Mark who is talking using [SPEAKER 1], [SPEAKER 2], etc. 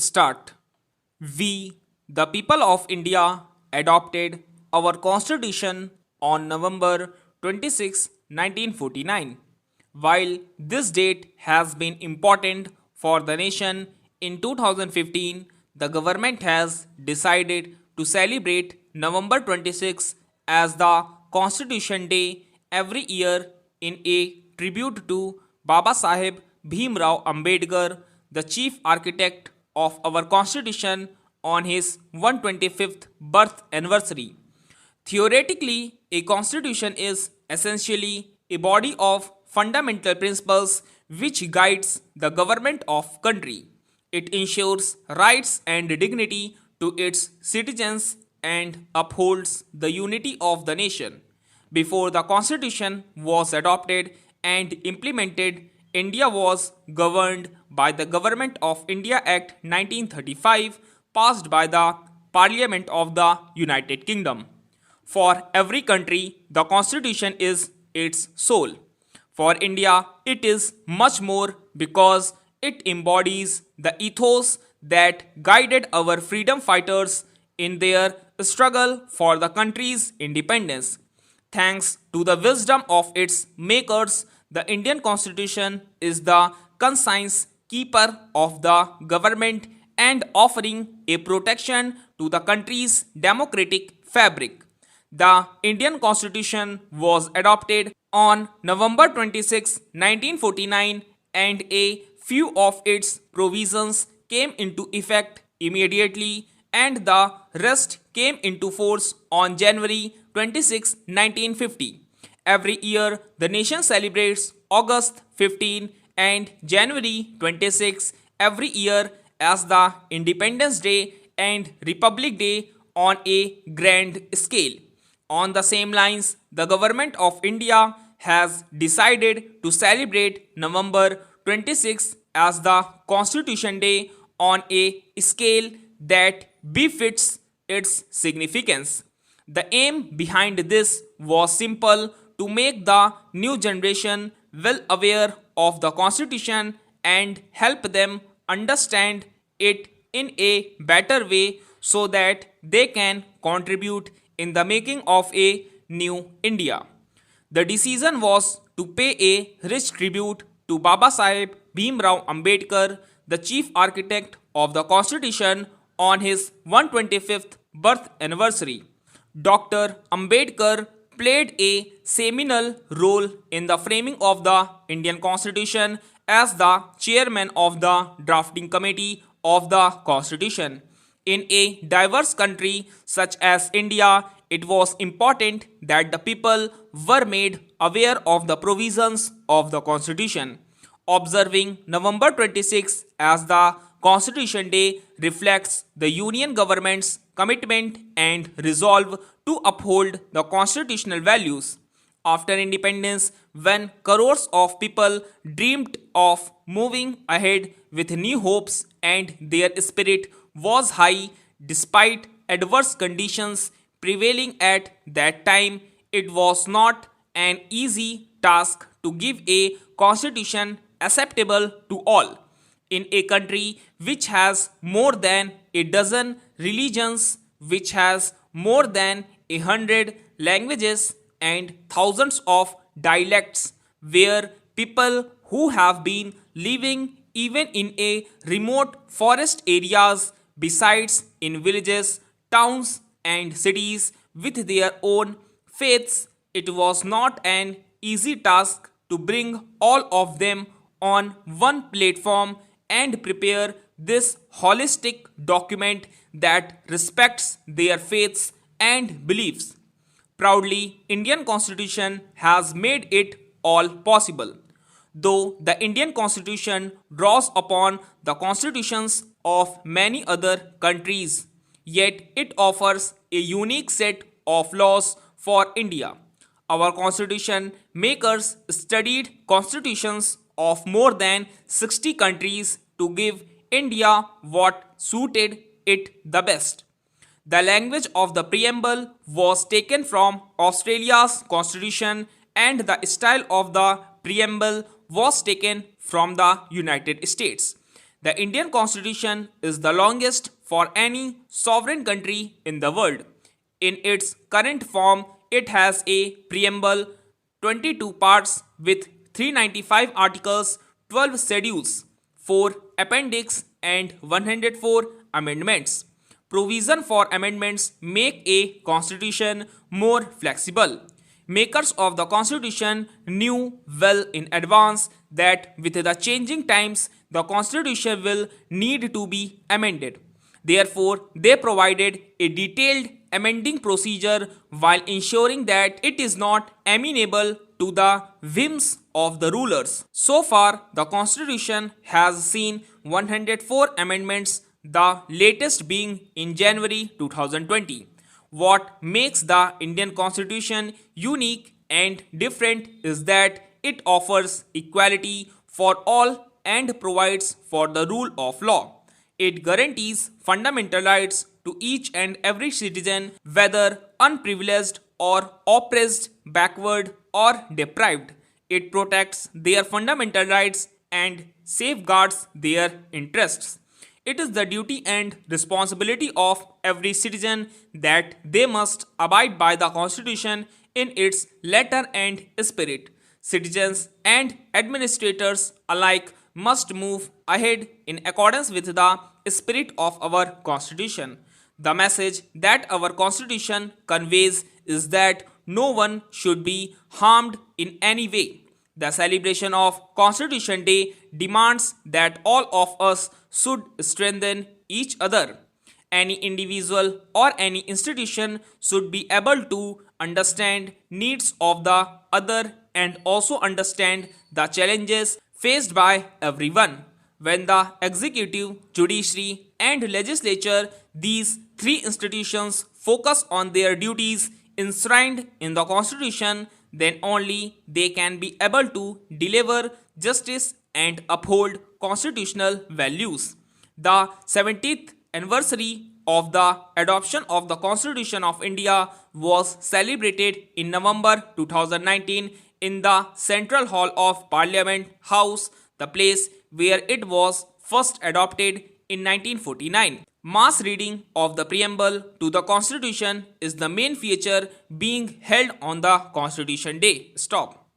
[SPEAKER 1] start. We, the people of India, adopted our constitution on November 26, 1949. While this date has been important for the nation, in 2015, the government has decided to celebrate November 26 as the Constitution Day every year in a tribute to Baba Saheb Bhimrao Ambedkar, the chief architect of our constitution, on his 125th birth anniversary. Theoretically, a constitution is essentially a body of fundamental principles which guides the government of country. It ensures rights and dignity to its citizens and upholds the unity of the nation. Before the constitution was adopted and implemented, India was governed by the Government of India Act 1935, passed by the Parliament of the United Kingdom. For every country, the constitution is its soul. For India, it is much more because it embodies the ethos that guided our freedom fighters in their struggle for the country's independence. Thanks to the wisdom of its makers, the Indian Constitution is the conscience keeper of the government and offering a protection to the country's democratic fabric. The Indian Constitution was adopted on November 26, 1949, and a few of its provisions came into effect immediately, and the rest came into force on January 26, 1950. Every year, the nation celebrates August 15 and January 26 every year as the Independence Day and Republic Day on a grand scale. On the same lines, the Government of India has decided to celebrate November 26 as the Constitution Day on a scale that befits its significance. The aim behind this was simple: to make the new generation well aware of the Constitution and help them understand it in a better way so that they can contribute in the making of a new India. The decision was to pay a rich tribute to Baba Saheb Bhimrao Ambedkar, the chief architect of the Constitution, on his 125th birth anniversary. Dr. Ambedkar played a seminal role in the framing of the Indian Constitution as the chairman of the drafting committee of the Constitution. In a diverse country such as India, it was important that the people were made aware of the provisions of the Constitution. Observing November 26 as the Constitution Day reflects the Union government's commitment and resolve to uphold the constitutional values. After independence, when crores of people dreamed of moving ahead with new hopes and their spirit was high despite adverse conditions prevailing at that time, it was not an easy task to give a constitution acceptable to all. In a country which has more than a dozen religions, which has more than 100 languages and thousands of dialects, where people who have been living even in a remote forest areas, besides in villages, towns, and cities with their own faiths, it was not an easy task to bring all of them on one platform and prepare this holistic document that respects their faiths and beliefs. Proudly, Indian Constitution has made it all possible. Though the Indian Constitution draws upon the constitutions of many other countries, yet it offers a unique set of laws for India. Our constitution makers studied constitutions of more than 60 countries to give India what suited it the best. The language of the preamble was taken from Australia's constitution, and the style of the preamble was taken from the United States. The Indian Constitution is the longest for any sovereign country in the world. In its current form, it has a preamble, 22 parts with 395 articles, 12 schedules, 4 appendix and 104 amendments. Provision for amendments make a constitution more flexible. Makers of the constitution knew well in advance that with the changing times the constitution will need to be amended. Therefore, they provided a detailed amending procedure while ensuring that it is not amenable to the whims of the rulers. So far, the constitution has seen 104 amendments, the latest being in January 2020. What makes the Indian Constitution unique and different is that it offers equality for all and provides for the rule of law. It guarantees fundamental rights to each and every citizen, whether unprivileged or oppressed, backward or deprived. It protects their fundamental rights and safeguards their interests. It is the duty and responsibility of every citizen that they must abide by the Constitution in its letter and spirit. Citizens and administrators alike must move ahead in accordance with the spirit of our Constitution. The message that our Constitution conveys is that no one should be harmed in any way. The celebration of Constitution Day demands that all of us should strengthen each other. Any individual or any institution should be able to understand needs of the other and also understand the challenges faced by everyone. When the executive, judiciary and legislature, these three institutions, focus on their duties enshrined in the Constitution, then only they can be able to deliver justice and uphold constitutional values. The 70th anniversary of the adoption of the Constitution of India was celebrated in November 2019 in the Central Hall of Parliament House, the place where it was first adopted in 1949. Mass reading of the preamble to the Constitution is the main feature being held on the Constitution Day. Stop.